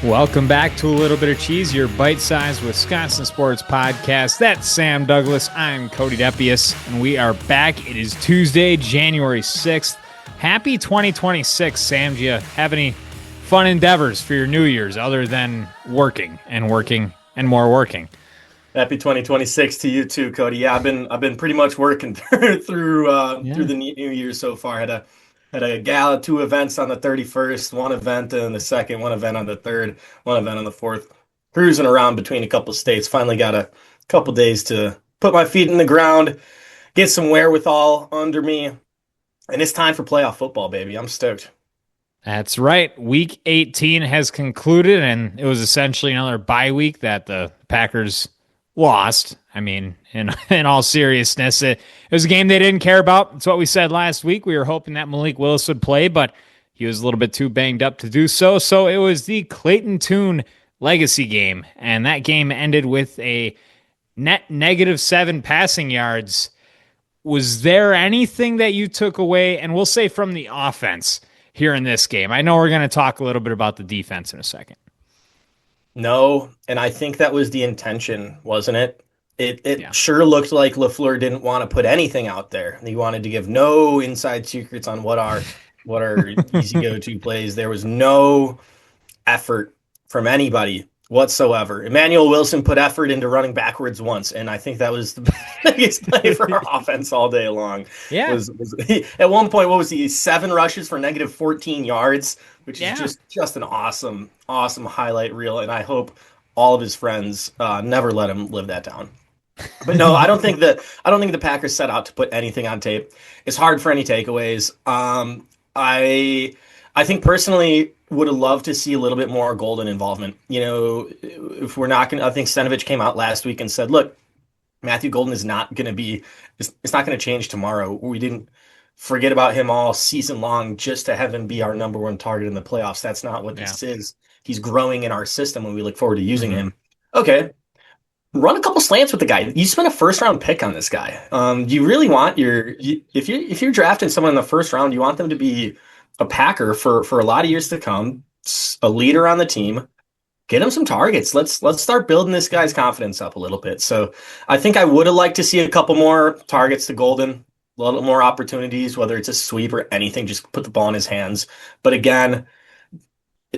Welcome back to A Little Bit of Cheese, your bite-sized Wisconsin sports podcast. That's Sam Douglas. I'm Cody Depius, and we are back. It is Tuesday, January 6th. Happy 2026, Sam. Do you have any fun endeavors for your New Year's other than working and more working? Happy 2026 to you too, Cody. Yeah, I've been pretty much working through the New Year so far. Had a gala, 2 events on the 31st, 1 event on the 2nd, 1 event on the 3rd, 1 event on the 4th. Cruising around between a couple states. Finally got a couple days to put my feet in the ground, get some wherewithal under me, and it's time for playoff football, baby. I'm stoked. That's right. Week 18 has concluded, and it was essentially another bye week that the Packers lost. I mean, in all seriousness, it was a game they didn't care about. It's what we said last week. We were hoping that Malik Willis would play, but he was a little bit too banged up to do so. So it was the Clayton Tune legacy game, and that game ended with a net -7 passing yards. Was there anything that you took away, and we'll say from the offense here in this game? I know we're going to talk a little bit about the defense in a second. No, and I think that was the intention, wasn't it? It sure looked like LaFleur didn't want to put anything out there. He wanted to give no inside secrets on what are easy go-to plays. There was no effort from anybody whatsoever. Emmanuel Wilson put effort into running backwards once, and I think that was the biggest play for our offense all day long. Yeah. At one point, what was he? 7 rushes for -14 yards, which is just an awesome highlight reel, and I hope all of his friends never let him live that down. But no, I don't think the Packers set out to put anything on tape. It's hard for any takeaways. I think personally would have loved to see a little bit more Golden involvement. You know, if we're not going to, I think Stenovich came out last week and said, look, Matthew Golden is not going to be, it's not going to change tomorrow. We didn't forget about him all season long just to have him be our number 1 target in the playoffs. That's not what this is. He's growing in our system and we look forward to using him. Okay. Run a couple slants with the guy. You spent a 1st-round pick on this guy. Do you really want if you're drafting someone in the 1st round, you want them to be a Packer for a lot of years to come, a leader on the team. Get him some targets. Let's start building this guy's confidence up a little bit. So I think I would have liked to see a couple more targets to Golden, a little more opportunities, whether it's a sweep or anything, just put the ball in his hands. But again,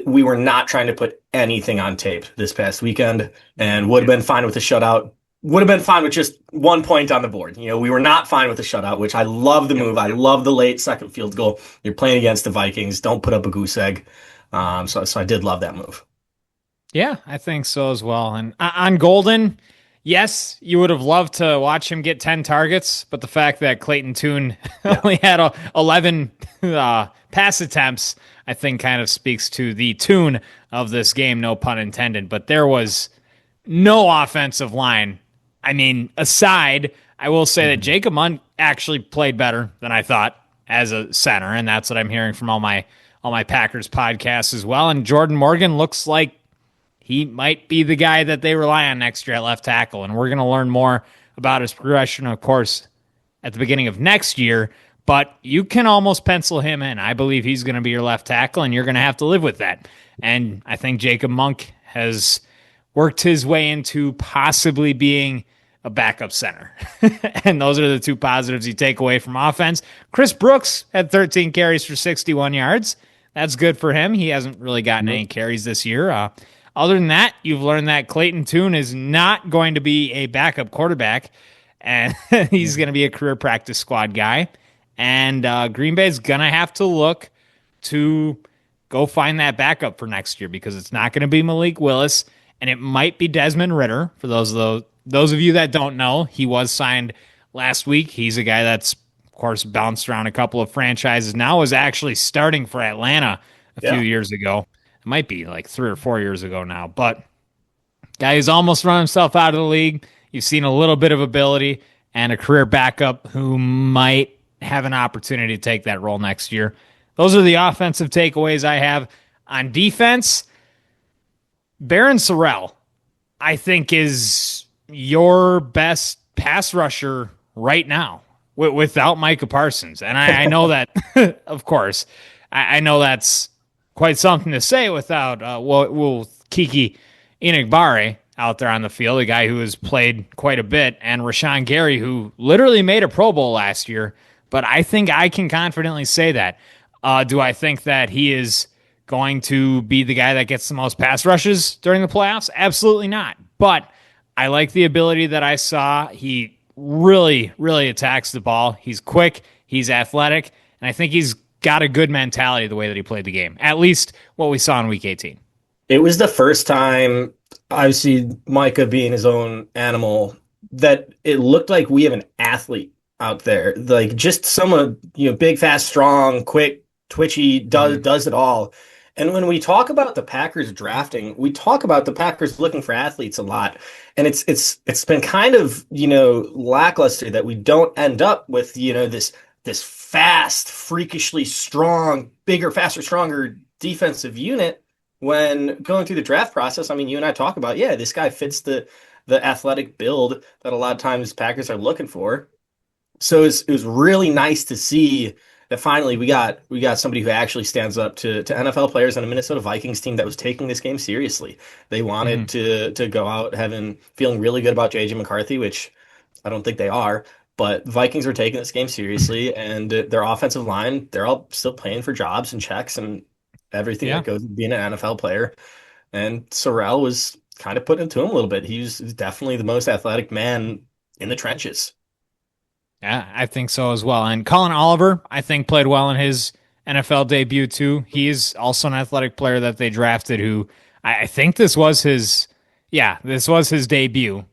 we were not trying to put anything on tape this past weekend and would have been fine with a shutout. Would have been fine with just 1 point on the board. You know, we were not fine with a shutout, which I love the move. I love the late second field goal. You're playing against the Vikings. Don't put up a goose egg. So I did love that move. Yeah, I think so as well. And on Golden, yes, you would have loved to watch him get 10 targets, but the fact that Clayton Tune only had 11 pass attempts, I think kind of speaks to the tune of this game, no pun intended. But there was no offensive line. I mean, aside, I will say that Jacob Mundt actually played better than I thought as a center, and that's what I'm hearing from all my Packers podcasts as well. And Jordan Morgan looks like he might be the guy that they rely on next year at left tackle, and we're going to learn more about his progression, of course, at the beginning of next year, but you can almost pencil him in. I believe he's going to be your left tackle, and you're going to have to live with that. And I think Jacob Mundt has worked his way into possibly being a backup center. And those are the 2 positives you take away from offense. Chris Brooks had 13 carries for 61 yards. That's good for him. He hasn't really gotten any carries this year. Other than that, you've learned that Clayton Tune is not going to be a backup quarterback, and he's going to be a career practice squad guy. And Green Bay's going to have to look to go find that backup for next year because it's not going to be Malik Willis, and it might be Desmond Ridder. For those of you that don't know, he was signed last week. He's a guy that's, of course, bounced around a couple of franchises now, was actually starting for Atlanta a few years ago. It might be like 3 or 4 years ago now, but guy who's almost run himself out of the league. You've seen a little bit of ability and a career backup who might have an opportunity to take that role next year. Those are the offensive takeaways I have. On defense, Baron Sorrell, I think, is your best pass rusher right now without Micah Parsons. And I know that, of course, I know that's quite something to say without, we'll Kiki Inigbare out there on the field, a guy who has played quite a bit, and Rashawn Gary, who literally made a Pro Bowl last year. But I think I can confidently say that. Do I think that he is going to be the guy that gets the most pass rushes during the playoffs? Absolutely not. But I like the ability that I saw. He really, really attacks the ball. He's quick, he's athletic, and I think he's got a good mentality the way that he played the game. At least what we saw in week 18. It was the first time I've seen Micah being his own animal that it looked like we have an athlete out there. Like just someone, big, fast, strong, quick, twitchy, does it all. And when we talk about the Packers drafting, we talk about the Packers looking for athletes a lot. And it's been kind of, lackluster that we don't end up with, this fast, freakishly strong, bigger, faster, stronger defensive unit when going through the draft process. I mean, you and I talk about, yeah, this guy fits the athletic build that a lot of times Packers are looking for. So it was really nice to see that finally we got somebody who actually stands up to NFL players on a Minnesota Vikings team that was taking this game seriously. They wanted to go out feeling really good about JJ McCarthy, which I don't think they are, but the Vikings were taking this game seriously, and their offensive line, they're all still playing for jobs and checks and everything that goes with being an NFL player. And Sorrell was kind of putting it to him a little bit. He was definitely the most athletic man in the trenches. Yeah, I think so as well. And Colin Oliver, I think, played well in his NFL debut too. He is also an athletic player that they drafted who I think this was his debut.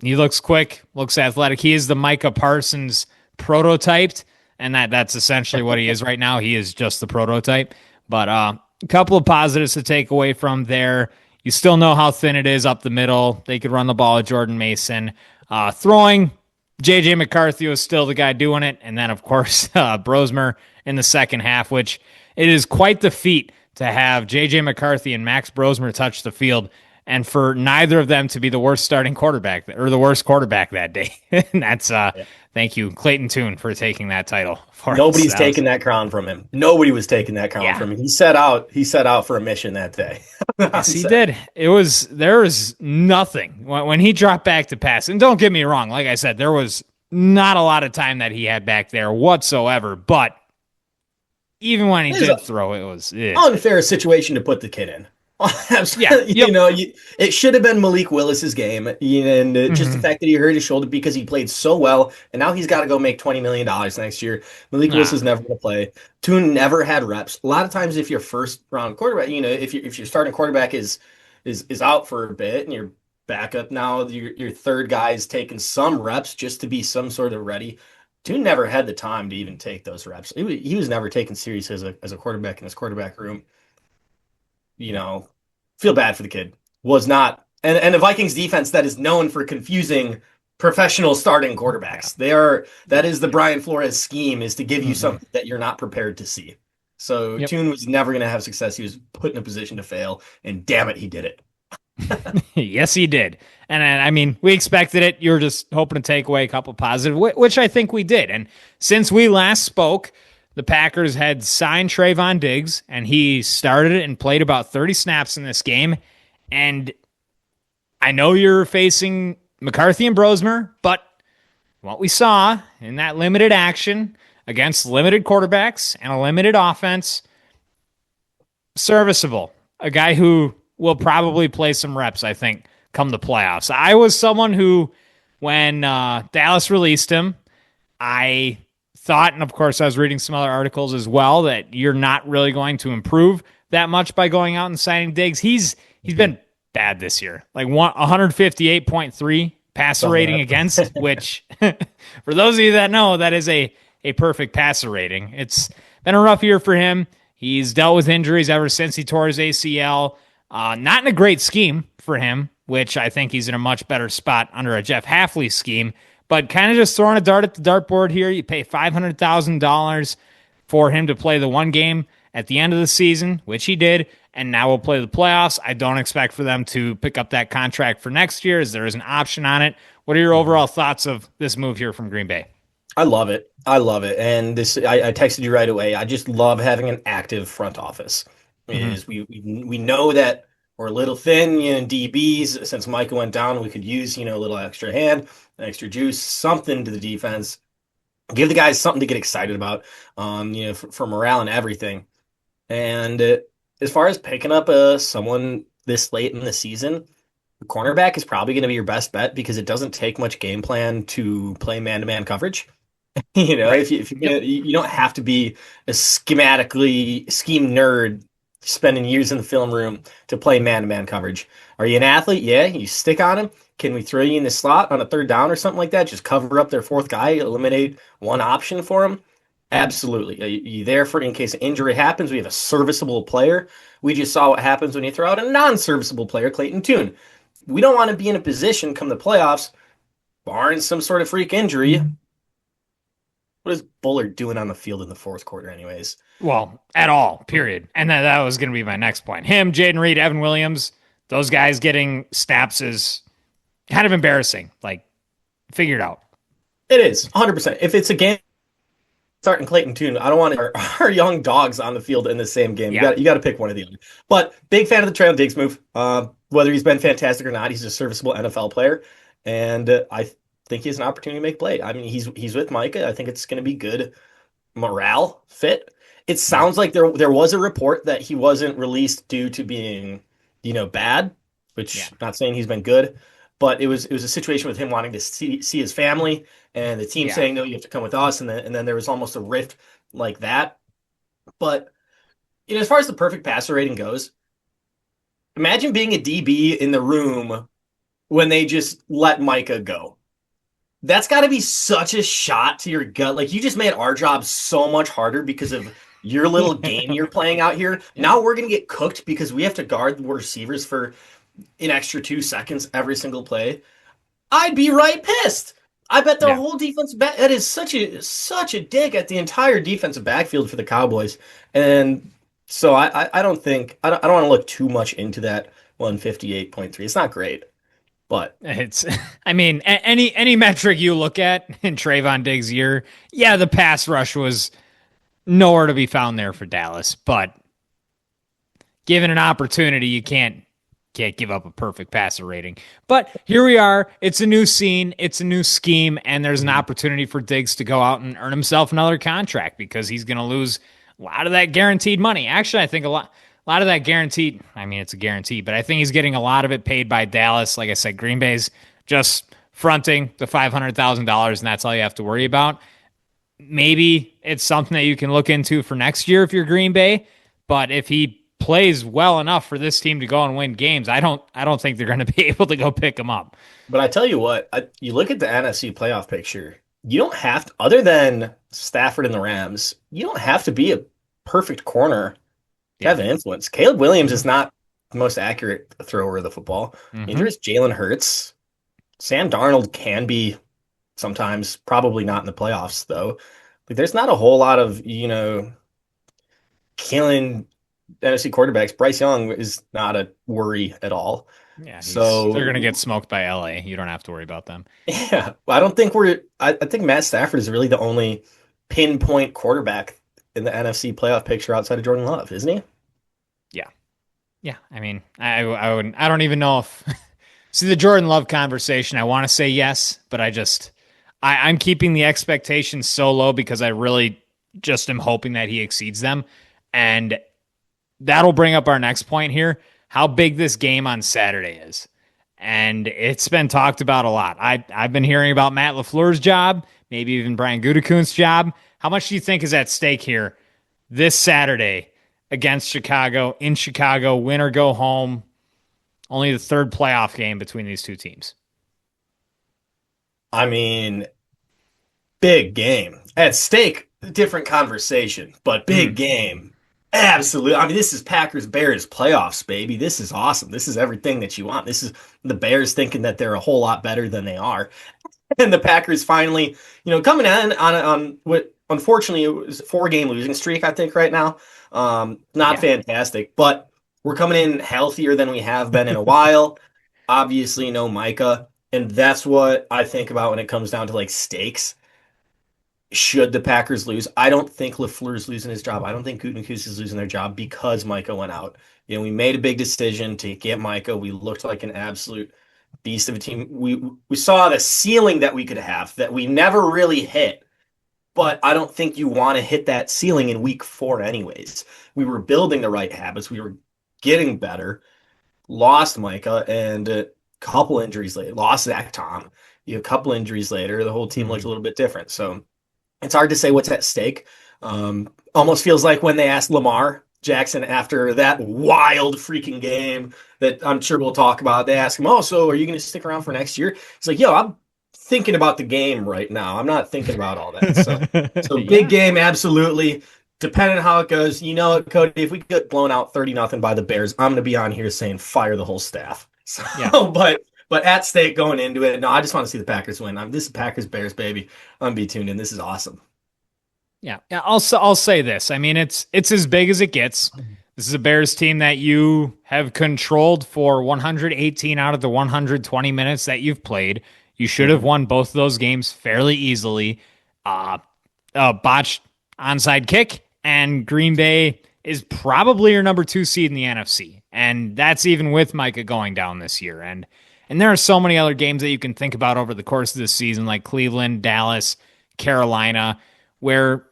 He looks quick, looks athletic. He is the Micah Parsons prototyped, and that's essentially what he is right now. He is just the prototype. But a couple of positives to take away from there. You still know how thin it is up the middle. They could run the ball at Jordan Mason. Throwing, JJ McCarthy was still the guy doing it. And then, of course, Brosmer in the second half, which it is quite the feat to have JJ McCarthy and Max Brosmer touch the field and for neither of them to be the worst starting quarterback or the worst quarterback that day. And that's thank you, Clayton Tune, for taking that title. Nobody's taking that crown from him. Nobody was taking that crown from him. He set out for a mission that day. Yes, he did. There was nothing when he dropped back to pass. And don't get me wrong, like I said, there was not a lot of time that he had back there whatsoever. But even when he did throw, it was unfair situation to put the kid in. It should have been Malik Willis's game, and just the fact that he hurt his shoulder because he played so well, and now he's got to go make $20 million next year. Malik Willis is never going to play. Tune never had reps. A lot of times, if your first round quarterback, if your starting quarterback is out for a bit, and your backup now, your third guy is taking some reps just to be some sort of ready. Tune never had the time to even take those reps. He was never taken serious as a quarterback in his quarterback room. Feel bad for the kid. Was not. And the Vikings defense that is known for confusing professional starting quarterbacks. That is the Brian Flores scheme, is to give you something that you're not prepared to see. So Tune was never going to have success. He was put in a position to fail, and damn it, he did it. Yes, he did. And I mean, we expected it. You were just hoping to take away a couple positive, which I think we did. And since we last spoke, the Packers had signed Trayvon Diggs, and he started and played about 30 snaps in this game. And I know you're facing McCarthy and Brosmer, but what we saw in that limited action against limited quarterbacks and a limited offense, serviceable. A guy who will probably play some reps, I think, come the playoffs. I was someone who, when Dallas released him, I thought, and of course I was reading some other articles as well, that you're not really going to improve that much by going out and signing Diggs. He's been bad this year, like 158.3 passer rating against, which for those of you that know, that is a perfect passer rating. It's been a rough year for him. He's dealt with injuries ever since he tore his ACL. Not in a great scheme for him, which I think he's in a much better spot under a Jeff Hafley scheme. But kind of just throwing a dart at the dartboard here. You pay $500,000 for him to play the one game at the end of the season, which he did, and now we'll play the playoffs. I don't expect for them to pick up that contract for next year, as there is an option on it. What are your overall thoughts of this move here from Green Bay? I love it. And I texted you right away. I just love having an active front office. We know that or a little thin, in DBs. Since Micah went down, we could use, a little extra hand, an extra juice, something to the defense. Give the guys something to get excited about, for morale and everything. And as far as picking up someone this late in the season, the cornerback is probably going to be your best bet because it doesn't take much game plan to play man-to-man coverage. Right. If you're Yep. gonna, you don't have to be a scheme nerd spending years in the film room to play man-to-man coverage. Are you an athlete? Yeah, you stick on him. Can we throw you in the slot on a third down or something like that? Just cover up their fourth guy, eliminate one option for him. Absolutely. Are you there for in case an injury happens? We have a serviceable player. We just saw what happens when you throw out a non-serviceable player, Clayton Tune. We don't want to be in a position come the playoffs, barring some sort of freak injury. What is Bullard doing on the field in the fourth quarter, anyways? Well, at all, period. And that was going to be my next point. Him, Jaden Reed, Evan Williams, those guys getting snaps is kind of embarrassing. Like, figure it out. It is 100%. If it's a game starting Clayton Tune, I don't want our young dogs on the field in the same game. Yeah. You got to pick one or the other. But big fan of the Trail Diggs move. Whether he's been fantastic or not, he's a serviceable NFL player, and I think he has an opportunity to make play. I mean, he's with Micah. I think it's going to be good morale fit. It Mhm. sounds like there was a report that he wasn't released due to being, bad, Yeah. which not saying he's been good, but it was a situation with him wanting to see his family and the team Yeah. saying no, you have to come with us, and then there was almost a rift like that. But as far as the perfect passer rating goes, imagine being a DB in the room when they just let Micah go. That's got to be such a shot to your gut. Like you just made our job so much harder because of your little game you're playing out here. Yeah. Now we're going to get cooked because we have to guard the receivers for an extra 2 seconds every single play. I'd be right pissed. I bet their Yeah. whole defense back that is such a dig at the entire defensive backfield for the Cowboys. And so I don't think I don't want to look too much into that 158.3. It's not great, but It's, I mean, any metric you look at in Trayvon Diggs' year, yeah, the pass rush was nowhere to be found there for Dallas. But given an opportunity, you can't give up a perfect passer rating. But here we are. It's a new scene. It's a new scheme, and there's an opportunity for Diggs to go out and earn himself another contract because he's going to lose a lot of that guaranteed money. Actually, I think a lot of that guaranteed. I mean, it's a guarantee, but I think he's getting a lot of it paid by Dallas. Like I said, Green Bay's just fronting the $500,000, and that's all you have to worry about. Maybe it's something that you can look into for next year if you're Green Bay. But if he plays well enough for this team to go and win games, I don't think they're going to be able to go pick him up. I tell you what, you look at the NFC playoff picture. You don't have to, other than Stafford and the Rams, you don't have to be a perfect corner to Yeah. have an influence. Caleb Williams is not the most accurate thrower of the football. Mm-hmm. Neither is Jalen Hurts. Sam Darnold can be sometimes, probably not in the playoffs though. Like, there's not a whole lot of killing NFC quarterbacks. Bryce Young is not a worry at all. Yeah, they're going to So get smoked by LA. You don't have to worry about them. yeah, I don't think I think Matt Stafford is really the only pinpoint quarterback in the NFC playoff picture outside of Jordan Love, isn't he? Yeah. Yeah. I mean, I don't even know if see the Jordan Love conversation. I want to say yes, but I'm keeping the expectations so low because I really just am hoping that he exceeds them. And that'll bring up our next point here, how big this game on Saturday is. And it's been talked about a lot. I've been hearing about Matt LaFleur's job, maybe even Brian Gutekunst's job. How much do you think is at stake here this Saturday against Chicago, in Chicago, win or go home? Only the third playoff game between these two teams. I mean, big game at stake. Different conversation, but big Mm, game. Absolutely. I mean, this is Packers Bears playoffs, baby. This is awesome. This is everything that you want. This is the Bears thinking that they're a whole lot better than they are. And the Packers finally, coming in on what unfortunately it was a 4 game losing streak, I think, right now. Not yeah. fantastic, but we're coming in healthier than we have been in a while. Obviously, no Micah, and that's what I think about when it comes down to like stakes. should the Packers lose, I don't think LaFleur's losing his job. I don't think Gutekunst is losing their job because Micah went out. We made a big decision to get Micah. We looked like an absolute beast of a team. We saw the ceiling that we could have that we never really hit. But I don't think you want to hit that ceiling in week 4 anyways. We were building the right habits. We were getting better. Lost Micah and a couple injuries later. Lost Zach Tom. A couple injuries later, the whole team looked a little bit different. So it's hard to say what's at stake. Almost feels like when they asked Lamar Jackson after that wild freaking game that I'm sure we'll talk about. They asked him, "Oh, so are you going to stick around for next year?" He's like, "Yo, I'm thinking about the game right now. I'm not thinking about all that." So Yeah. big game, absolutely. Depending on how it goes, Cody, if we get blown out 30-0 by the Bears, I'm going to be on here saying fire the whole staff. So, Yeah. but at stake going into it, no, I just want to see the Packers win. This is Packers Bears, baby. I'm going to be tuned in. This is awesome. Yeah. I'll say this. I mean, it's as big as it gets. This is a Bears team that you have controlled for 118 out of the 120 minutes that you've played. You should have won both of those games fairly easily. A botched onside kick, and Green Bay is probably your number 2 seed in the NFC. And that's even with Micah going down this year. And there are so many other games that you can think about over the course of this season, like Cleveland, Dallas, Carolina, where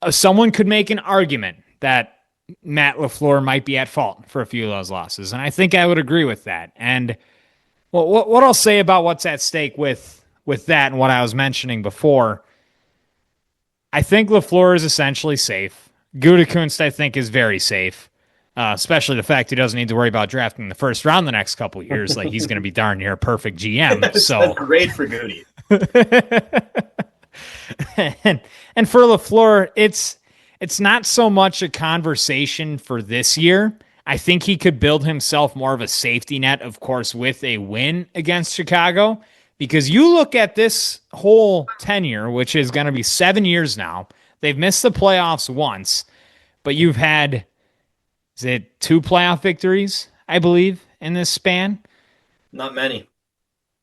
someone could make an argument that Matt LaFleur might be at fault for a few of those losses. And I think I would agree with that. And what I'll say about what's at stake with that and what I was mentioning before, I think LaFleur is essentially safe. Gutekunst, I think, is very safe, especially the fact he doesn't need to worry about drafting the first round the next couple of years. Like, he's going to be darn near a perfect GM. So that's great for Goody. and for LaFleur, it's not so much a conversation for this year. I think he could build himself more of a safety net, of course, with a win against Chicago. Because you look at this whole tenure, which is going to be 7 years now, they've missed the playoffs once, but you've had, is it 2 playoff victories, I believe, in this span? Not many.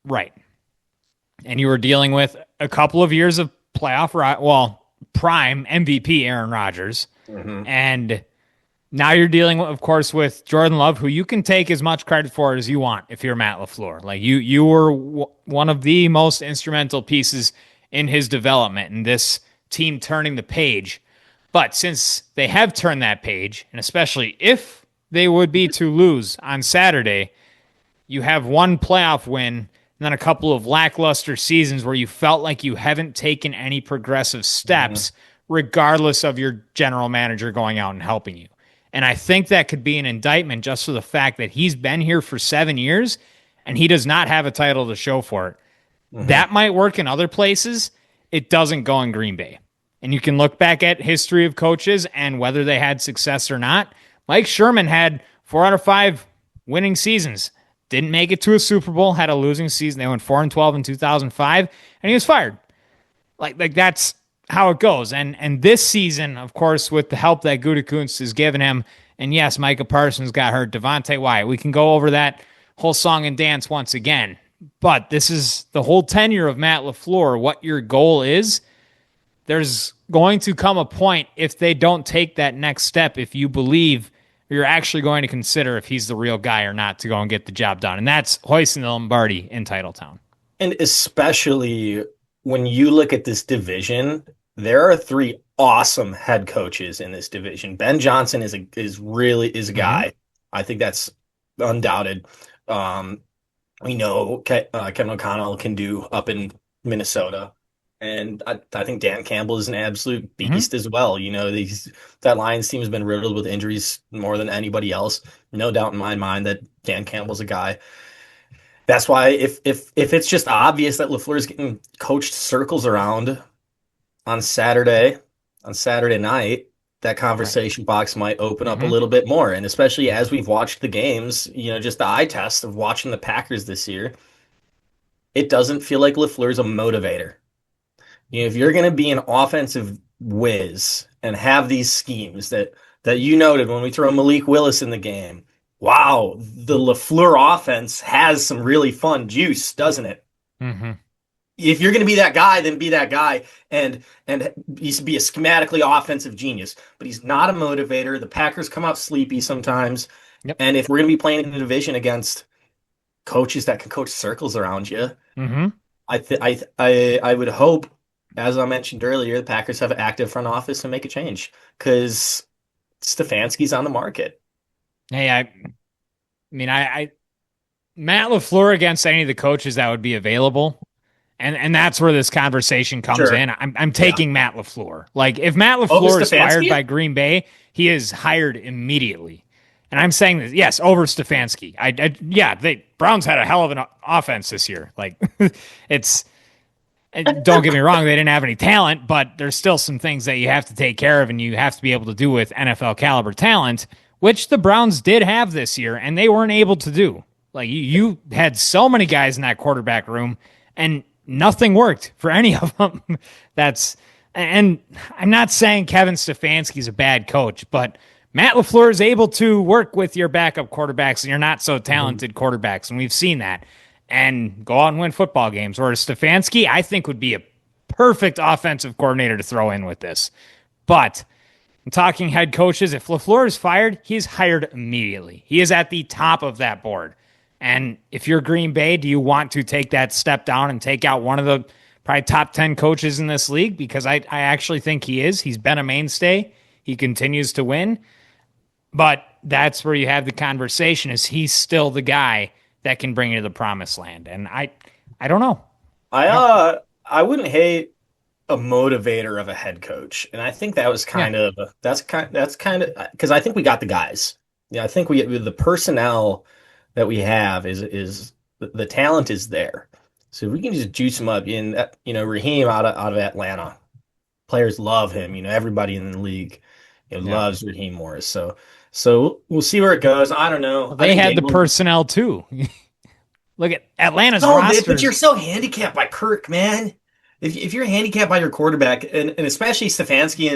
Right. And you were dealing with a couple of years of playoff, prime MVP Aaron Rodgers. And now you're dealing, of course, with Jordan Love, who you can take as much credit for as you want if you're Matt LaFleur. Like, you were one of the most instrumental pieces in his development and this team turning the page. But since they have turned that page, and especially if they would be to lose on Saturday, you have one playoff win and then a couple of lackluster seasons where you felt like you haven't taken any progressive steps, regardless of your general manager going out and helping you. And I think that could be an indictment just for the fact that he's been here for 7 years and he does not have a title to show for it. That might work in other places. It doesn't go in Green Bay. And you can look back at history of coaches and whether they had success or not. Mike Sherman had 4 out of 5 winning seasons. Didn't make it to a Super Bowl, had a losing season. They went 4-12 in 2005, and he was fired. Like that's how it goes. And this season, of course, with the help that Gutekunst has given him, and yes, Micah Parsons got hurt, Devontae Wyatt. We can go over that whole song and dance once again. But this is the whole tenure of Matt LaFleur, what your goal is. There's going to come a point if they don't take that next step, if you believe you're actually going to consider if he's the real guy or not to go and get the job done. And that's hoisting the Lombardi in Titletown. And especially when you look at this division, there are 3 awesome head coaches in this division. Ben Johnson is a guy. I think that's undoubted. We know Kevin O'Connell can do up in Minnesota. And I think Dan Campbell is an absolute beast as well. That Lions team has been riddled with injuries more than anybody else. No doubt in my mind that Dan Campbell's a guy. That's why if it's just obvious that LaFleur's getting coached circles around on Saturday night, that conversation box might open up a little bit more. And especially as we've watched the games, just the eye test of watching the Packers this year, it doesn't feel like LaFleur's a motivator. If you're going to be an offensive whiz and have these schemes that you noted when we throw Malik Willis in the game, wow, the LaFleur offense has some really fun juice, doesn't it? if you're going to be that guy, then be that guy, and he's be a schematically offensive genius. But he's not a motivator. The Packers come out sleepy sometimes, Yep. and if we're going to be playing in a division against coaches that can coach circles around you, Mm-hmm. I would hope, as I mentioned earlier, the Packers have an active front office and make a change because Stefanski's on the market. Hey, I mean, I Matt LaFleur against any of the coaches that would be available. And that's where this conversation comes Sure. in. I'm Yeah. taking Matt LaFleur. Like if Matt Over LaFleur is fired Stefanski? by Green Bay, he is hired immediately. And I'm saying this, yes, over Stefanski. Yeah, they Browns had a hell of an offense this year. Like it's don't get me wrong, they didn't have any talent, but there's still some things that you have to take care of and you have to be able to do with NFL caliber talent, which the Browns did have this year, and they weren't able to do. Like you had so many guys in that quarterback room, and nothing worked for any of them. And I'm not saying Kevin Stefanski's a bad coach, but Matt LaFleur is able to work with your backup quarterbacks and your not so Mhm. talented quarterbacks, and we've seen that, and go out and win football games. Whereas Stefanski, I think, would be a perfect offensive coordinator to throw in with this. But I'm talking head coaches. If LaFleur is fired, he's hired immediately. He is at the top of that board. And if you're Green Bay, do you want to take that step down and take out one of the probably top 10 coaches in this league? Because I actually think he is. He's been a mainstay. He continues to win. But that's where you have the conversation, is he's still the guy that can bring you to the promised land. And I don't know. I I don't, I wouldn't hate a motivator of a head coach, and I think that was yeah, that's kind of because I think we got the guys. Yeah, I think we the personnel that we have is the talent is there. So if we can just juice him up, in Raheem out of Atlanta, players love him. Everybody in the league, yeah. loves Raheem Morris. So we'll see where it goes. I don't know. Well, I they think had the Gables. personnel too. Look at Atlanta's No, but you're rosters. so handicapped by Kirk, man. If you're handicapped by your quarterback, and especially Stefanski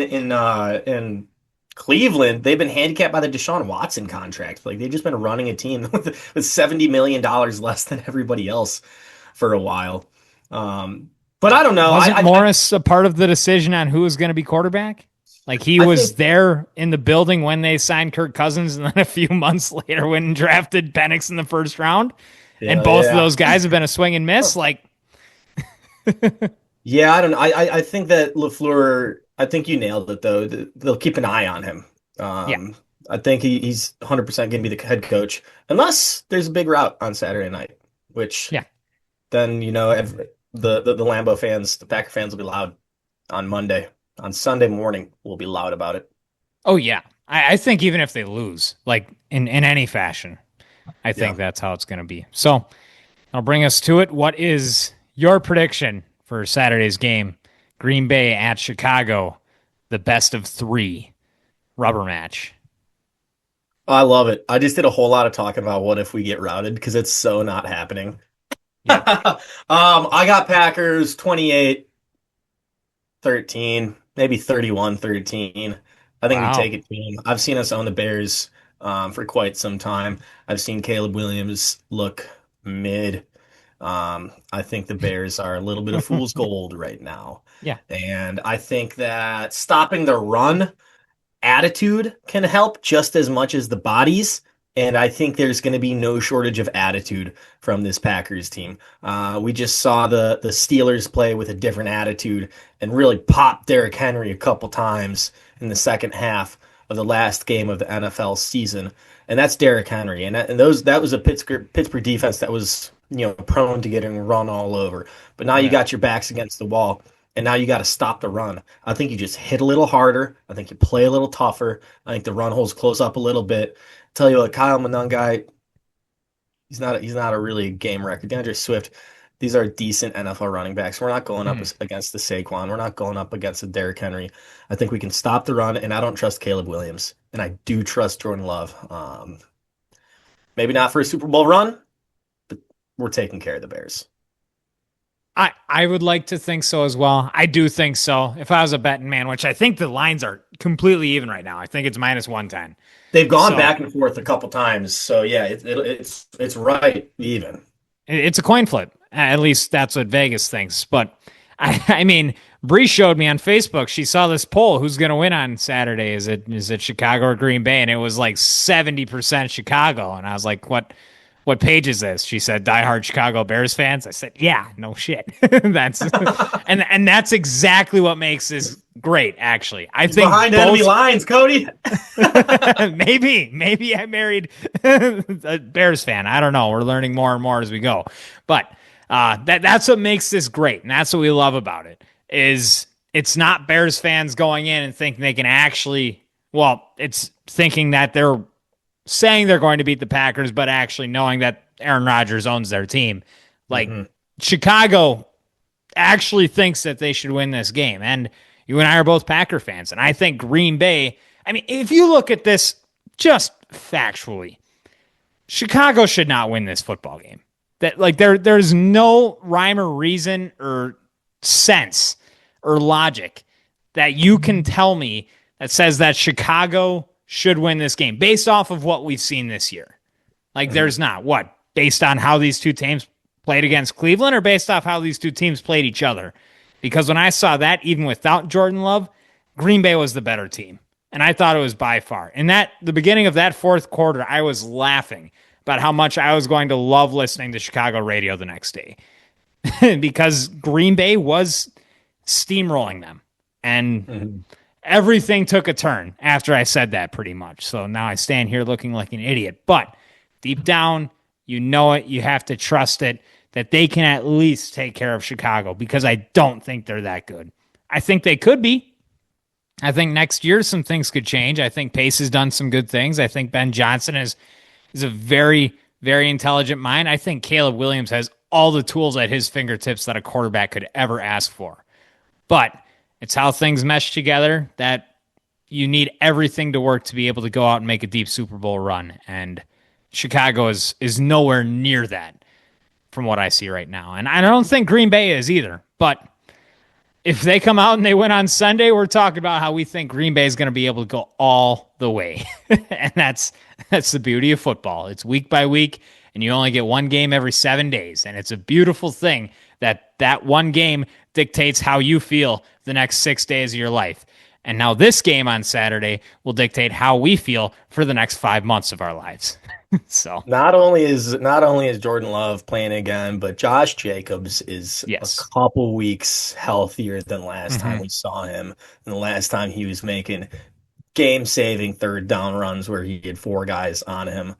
in Cleveland, they've been handicapped by the Deshaun Watson contract. Like they've just been running a team with $70 million less than everybody else for a while. But I don't know. Wasn't I Morris a part of the decision on who was going to be quarterback? Like he I was think there in the building when they signed Kirk Cousins, and then a few months later went and drafted Penix in the first round. And yeah, both of yeah. those guys have been a swing and miss. Like, Yeah, I don't know. I think that LaFleur, I think you nailed it though. They'll keep an eye on him. yeah, I think he's 100% going to be the head coach unless there's a big rout on Saturday night, which yeah. then the Lambeau fans, the Packer fans will be loud on Monday. On Sunday morning, we'll be loud about it. Oh yeah. I think even if they lose, like in any fashion, I Yeah. think that's how it's going to be. So I'll bring us to it. What is your prediction for Saturday's game? Green Bay at Chicago, the best of three rubber match. I love it. I just did a whole lot of talking about what if we get routed because it's so not happening. Yeah. I got Packers 28-13, maybe 31-13. I think we Wow. take it to them. I've seen us own the Bears for quite some time. I've seen Caleb Williams look mid. I think the Bears are a little bit of fool's gold right now. Yeah. And I think that stopping the run attitude can help just as much as the bodies. And I think there's going to be no shortage of attitude from this Packers team. We just saw the Steelers play with a different attitude and really pop Derrick Henry a couple times in the second half of the last game of the NFL season. And that's Derrick Henry. And that was a Pittsburgh defense that was prone to getting run all over. But now Oh you yeah. got your backs against the wall. And now you got to stop the run. I think you just hit a little harder. I think you play a little tougher. I think the run holes close up a little bit. Tell you what, Kyle Manung guy, he's not a really game record. DeAndre Swift, these are decent NFL running backs. We're not going up Mhm. against the Saquon. We're not going up against the Derrick Henry. I think we can stop the run, and I don't trust Caleb Williams, and I do trust Jordan Love. Maybe not for a Super Bowl run, but we're taking care of the Bears. I would like to think so as well. I do think so. If I was a betting man, which I think the lines are completely even right now. I think it's minus 110. They've gone So back and forth a couple times, so yeah, it's right even. it's a coin flip. At least that's what Vegas thinks. But I mean, Bree showed me on Facebook. She saw this poll. Who's going to win on Saturday? Is it Chicago or Green Bay? And it was like 70% Chicago. And I was like, what page is this? She said, diehard Chicago Bears fans. I said, yeah, no shit. That's and that's exactly what makes this great. Actually, I think behind enemy lines, Cody. maybe I married a Bears fan. I don't know. We're learning more and more as we go, but that's what makes this great, and that's what we love about it. Is it's not Bears fans going in and thinking they can actually. Well, it's thinking that they're saying they're going to beat the Packers, but actually knowing that Aaron Rodgers owns their team. Like Chicago actually thinks that they should win this game. And you and I are both Packer fans. And I think Green Bay, I mean, if you look at this just factually, Chicago should not win this football game. That like there's no rhyme or reason or sense or logic that you can tell me that says that Chicago should win this game based off of what we've seen this year. Like there's not based on how these two teams played against Cleveland or based off how these two teams played each other. Because when I saw that, even without Jordan Love, Green Bay was the better team. And I thought it was by far. In the beginning of that fourth quarter, I was laughing about how much I was going to love listening to Chicago radio the next day because Green Bay was steamrolling them. And everything took a turn after I said that pretty much. So now I stand here looking like an idiot. But deep down, you know it. You have to trust it that they can at least take care of Chicago because I don't think they're that good. I think they could be. I think next year some things could change. I think Pace has done some good things. I think Ben Johnson is a very, very intelligent mind. I think Caleb Williams has all the tools at his fingertips that a quarterback could ever ask for. But it's how things mesh together that you need everything to work to be able to go out and make a deep Super Bowl run. And Chicago is nowhere near that from what I see right now. And I don't think Green Bay is either. But if they come out and they win on Sunday, we're talking about how we think Green Bay is going to be able to go all the way. And that's the beauty of football. It's week by week, and you only get one game every 7 days. And it's a beautiful thing that one game dictates how you feel the next 6 days of your life. And now this game on Saturday will dictate how we feel for the next 5 months of our lives. So not only is Jordan Love playing again, but Josh Jacobs is a couple weeks healthier than last time we saw him, and the last time he was making game-saving third down runs where he had 4 guys on him.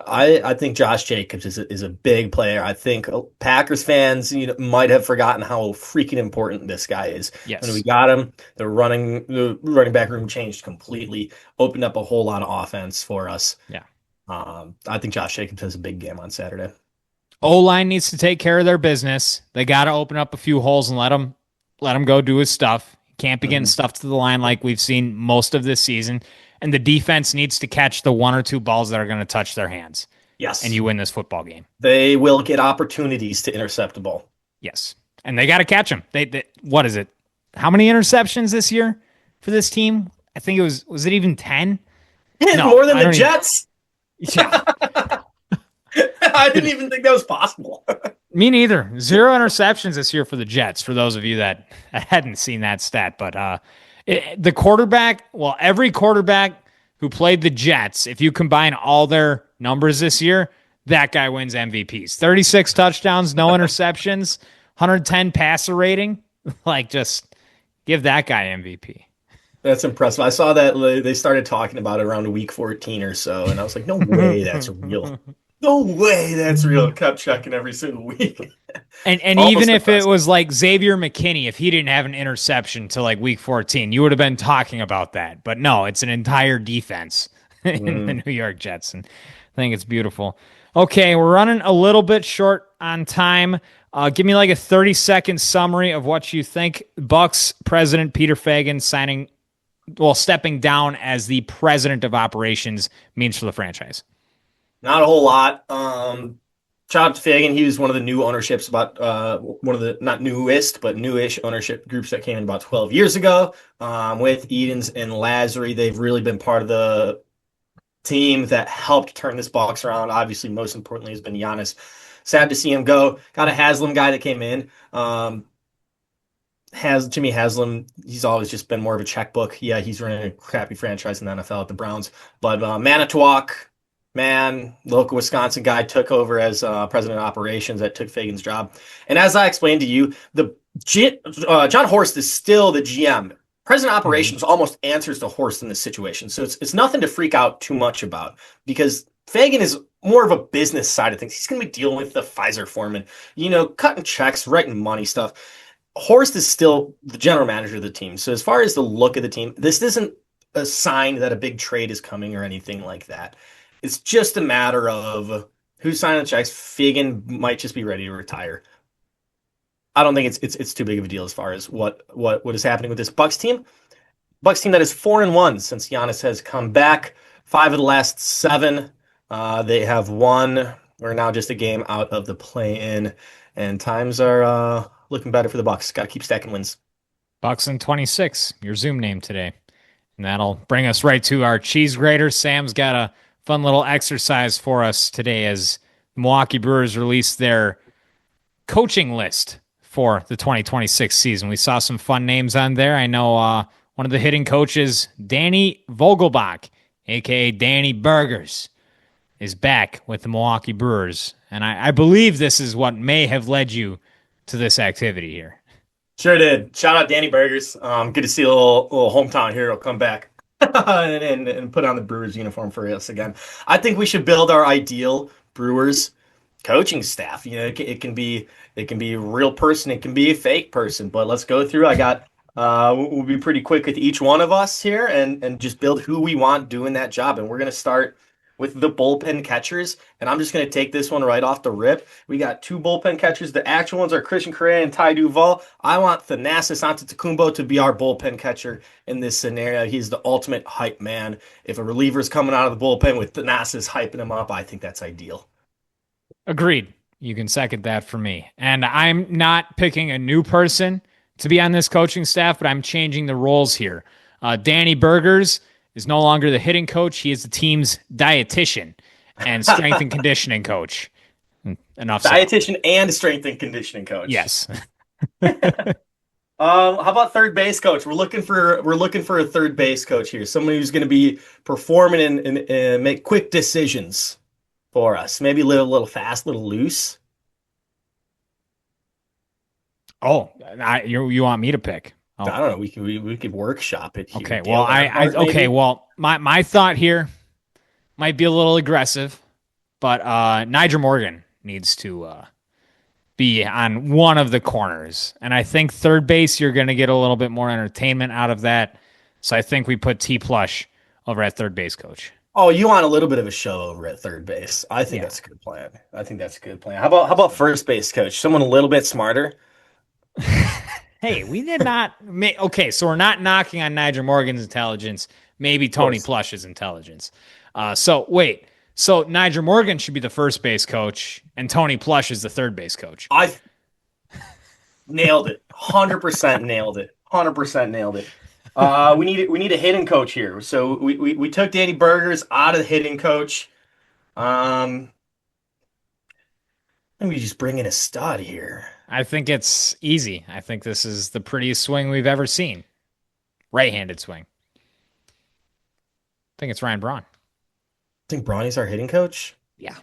I think Josh Jacobs is a big player. I think Packers fans might have forgotten how freaking important this guy is. Yes. When we got him, the running back room changed completely, opened up a whole lot of offense for us. Yeah. I think Josh Jacobs has a big game on Saturday. O-line needs to take care of their business. They got to open up a few holes and let him go do his stuff. Can't be getting stuff to the line like we've seen most of this season. And the defense needs to catch the 1 or 2 balls that are going to touch their hands. Yes. And you win this football game. They will get opportunities to intercept the ball. Yes. And they got to catch them. They what is it? How many interceptions this year for this team? I think it was it even 10? No, more than the Jets. Yeah. I didn't even think that was possible. Me neither. 0 interceptions this year for the Jets, for those of you that hadn't seen that stat. But the quarterback, every quarterback who played the Jets, if you combine all their numbers this year, that guy wins MVPs. 36 touchdowns, no interceptions, 110 passer rating. Like, just give that guy MVP. That's impressive. I saw that they started talking about it around week 14 or so, and I was like, no way that's real. No way that's real. Kept checking every single week. And even if it was like Xavier McKinney, if he didn't have an interception to like week 14, you would have been talking about that. But no, it's an entire defense in the New York Jets, and I think it's beautiful. Okay, we're running a little bit short on time. Give me like a 30-second summary of what you think Bucs president Peter Feigin stepping down as the president of operations means for the franchise. Not a whole lot. Shout out to Feigin. He was one of the new ownerships, about one of the not newest, but newish ownership groups that came in about 12 years ago. With Edens and Lazary, they've really been part of the team that helped turn this box around. Obviously, most importantly, has been Giannis Sad to see him go. Got a Haslam guy that came in. Has Jimmy Haslam, he's always just been more of a checkbook. Yeah, he's running a crappy franchise in the NFL at the Browns. But Manitowoc, man, local Wisconsin guy took over as president of operations that took Fagan's job. And as I explained to you, John Horst is still the GM. President of operations almost answers to Horst in this situation. So it's nothing to freak out too much about because Fagan is more of a business side of things. He's going to be dealing with the Pfizer foreman, cutting checks, writing money stuff. Horst is still the general manager of the team. So as far as the look of the team, this isn't a sign that a big trade is coming or anything like that. It's just a matter of who's signing the checks. Fagan might just be ready to retire. I don't think it's too big of a deal as far as what is happening with this Bucks team. Bucks team that is 4-1 since Giannis has come back. 5 of the last 7. They have won. We're now just a game out of the play-in, and times are looking better for the Bucks. Got to keep stacking wins. Bucks in 26, your Zoom name today. And that'll bring us right to our cheese grater. Sam's got a fun little exercise for us today as the Milwaukee Brewers released their coaching list for the 2026 season. We saw some fun names on there. I know one of the hitting coaches, Danny Vogelbach, a.k.a. Danny Burgers, is back with the Milwaukee Brewers. And I believe this is what may have led you to this activity here. Sure did. Shout out Danny Burgers. Good to see a little hometown hero come back and put on the Brewers uniform for us again. I think we should build our ideal Brewers coaching staff. It can be a real person, it can be a fake person, but let's go through. We'll be pretty quick with each one of us here and just build who we want doing that job. And we're going to start with the bullpen catchers, and I'm just going to take this one right off the rip. We got 2 bullpen catchers. The actual ones are Christian Correa and Ty Duvall. I want Thanasis Antetokounmpo to be our bullpen catcher in this scenario. He's the ultimate hype man. If a reliever's coming out of the bullpen with Thanasis hyping him up, I think that's ideal. Agreed. You can second that for me. And I'm not picking a new person to be on this coaching staff, but I'm changing the roles here. Danny Burgers is no longer the hitting coach. He is the team's dietitian and strength and conditioning coach. Enough said. Dietitian and strength and conditioning coach. Yes. How about third base coach? We're looking for a third base coach here. Someone who's going to be performing and make quick decisions for us. Maybe a little fast, a little loose. Oh, you want me to pick? Oh. I don't know. We could workshop it here. Okay. Well, my thought here might be a little aggressive, but Nyjer Morgan needs to be on one of the corners, and I think third base you're going to get a little bit more entertainment out of that. So I think we put T. Plush over at third base coach. Oh, you want a little bit of a show over at third base? I think that's a good plan. How about first base coach? Someone a little bit smarter. Hey, we did not okay, so we're not knocking on Nyjer Morgan's intelligence, maybe Tony Plush's intelligence. So Nyjer Morgan should be the first base coach, and Tony Plush is the third base coach. I nailed it. 100% nailed it. 100% nailed it. We need a hitting coach here. So we took Danny Burgers out of the hitting coach. And we just bring in a stud here. I think it's easy. I think this is the prettiest swing we've ever seen. Right-handed swing. I think it's Ryan Braun. Think Bronny's our hitting coach? Yeah.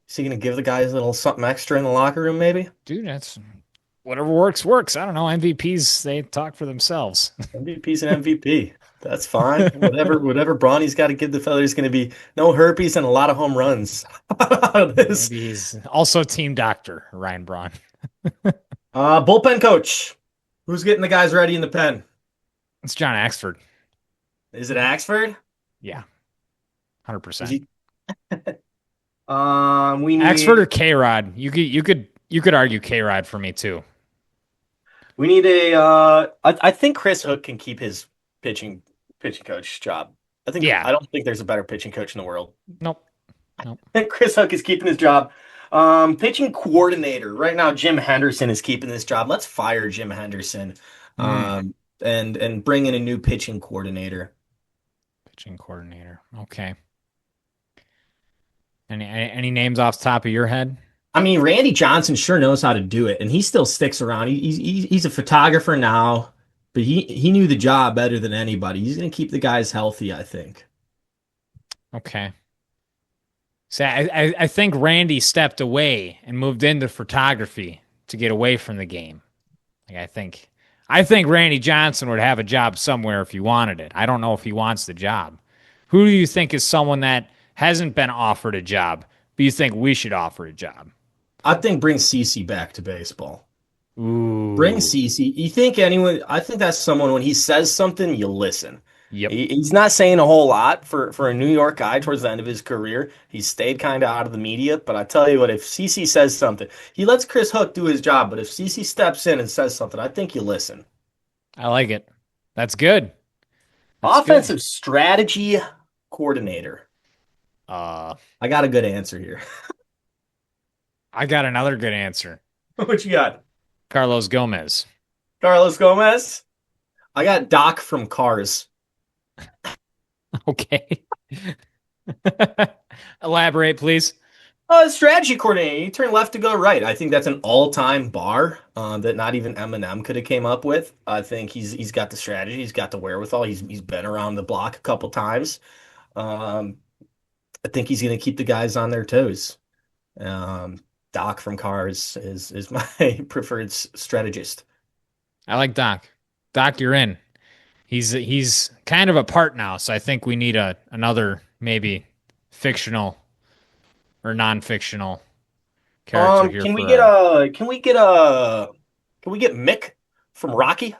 Is he going to give the guys a little something extra in the locker room, maybe? Dude, that's whatever works. I don't know. MVPs, they talk for themselves. MVP's an MVP. That's fine. Whatever Bronny's got to give the fella, there's going to be no herpes and a lot of home runs. Maybe he's also team doctor, Ryan Braun. Bullpen coach. Who's getting the guys ready in the pen? It's John Axford. Is it Axford? Yeah. 100%. We need Axford or K-Rod. You could argue K-Rod for me too. We need I think Chris Hook can keep his pitching coach job. I don't think there's a better pitching coach in the world. Nope. I think Chris Hook is keeping his job. Pitching coordinator. Right now, Jim Henderson is keeping this job. Let's fire Jim Henderson and bring in a new pitching coordinator. Pitching coordinator. Okay. Any names off the top of your head? I mean, Randy Johnson sure knows how to do it, and he still sticks around. He's a photographer now, but he knew the job better than anybody. He's going to keep the guys healthy, I think. Okay. So I think Randy stepped away and moved into photography to get away from the game. Like I think Randy Johnson would have a job somewhere if he wanted it. I don't know if he wants the job. Who do you think is someone that hasn't been offered a job, but you think we should offer a job? I think bring CC back to baseball. Bring Ooh. CC. You think anyone? I think that's someone when he says something, you listen. Yep. He's not saying a whole lot for a New York guy towards the end of his career. He stayed kind of out of the media, but I tell you what, if CC says something, he lets Chris Hook do his job. But if CC steps in and says something, I think you listen. I like it. That's good. That's good. Offensive strategy coordinator. Uh, I got a good answer here. I got another good answer. What you got? Carlos Gomez. Carlos Gomez? I got Doc from Cars. Okay. Elaborate, please. Strategy coordinator. You turn left to go right. I think that's an all-time bar that not even Eminem could have came up with. I think he's got the strategy. He's got the wherewithal. He's been around the block a couple times. Um, I think he's going to keep the guys on their toes. Doc from Cars is my preferred strategist. I like Doc. Doc, you're in. He's kind of a part now, so I think we need another maybe fictional or non-fictional character here Can we for get our can we get Mick from Rocky?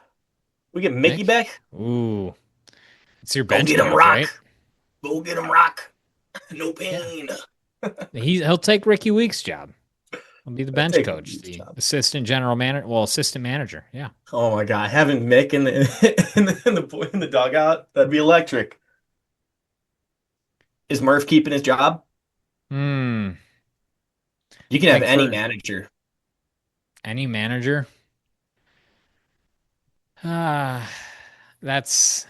We get Mickey Nick. back? Ooh, it's your Go bench get him, coach, Rock. right? Go get him, Rock. No Yeah, pain. he'll take Ricky Weeks' job. He'll be the I'll bench take coach, Mickey's the job. assistant general manager, well, assistant manager. Yeah. Oh my God, having Mick in the dugout, that'd be electric. Is Murph keeping his job? Hmm. You can have Like any for manager. any manager. Ah, that's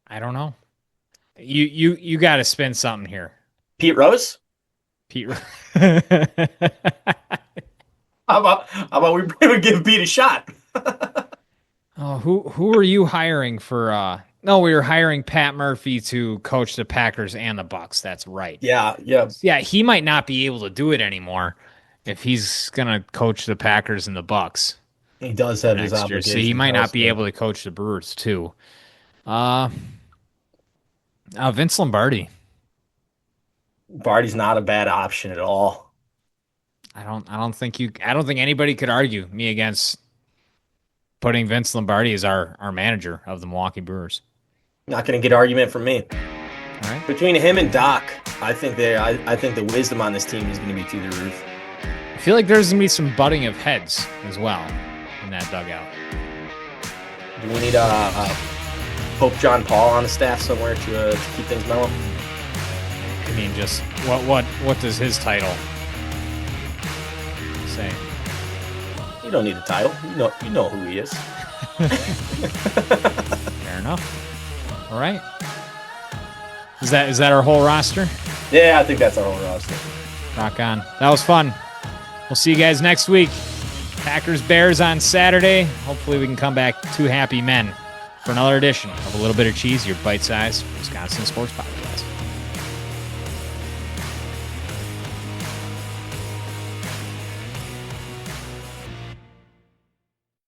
I don't know. You got to spin something here, Pete Rose? Pete. How about we give Pete a shot? Oh, who are you hiring for? No, we were hiring Pat Murphy to coach the Packers and the Bucks. That's right. Yeah, yeah. Yeah, he might not be able to do it anymore if he's gonna coach the Packers and the Bucks He does have his next year. So he obligations might not be elsewhere. able to coach the Brewers too. Uh, Vince Lombardi. Barty's not a bad option at all. I don't think anybody could argue me against putting Vince Lombardi as our manager of the Milwaukee Brewers. Not going to get argument from me. All right. Between him and Doc, I think the wisdom on this team is going to be through the roof. I feel like there's gonna be some butting of heads as well in that dugout. Do we need Pope John Paul on the staff somewhere to keep things mellow? I mean, just what does his title say? You don't need a title. You know who he is. Fair enough. All right. Is that our whole roster? Yeah, I think that's our whole roster. Rock on. That was fun. We'll see you guys next week. Packers Bears on Saturday. Hopefully we can come back two happy men for another edition of A Little Bit of Cheese, your bite-sized Wisconsin sports podcast.